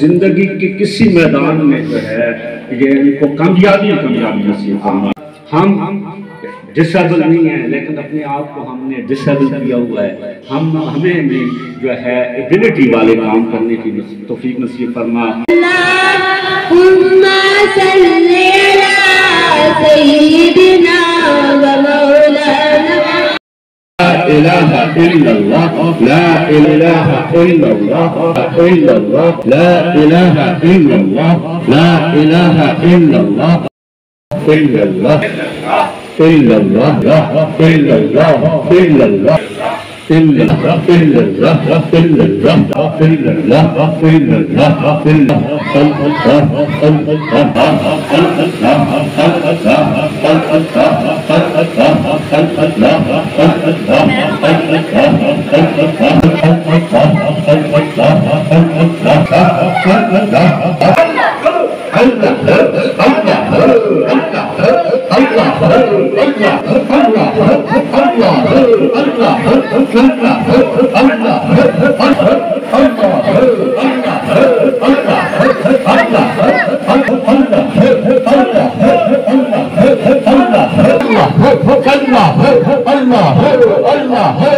जिंदगी के किसी मैदान में जो है ये इनको कामयाबी नसीब फरमा। हम डिसेबल नहीं है लेकिन अपने आप को हमने डिसेबल किया हुआ है। हमें भी जो है एबिलिटी वाले काम करने की तौफीक नसीब फरमा। لا إله إلا الله لا إله إلا الله إلا الله لا إله إلا الله لا إله إلا الله إلا الله إلا الله لا إلا الله إلا الله إلا الله إلا الله إلا الله إلا الله إلا Allah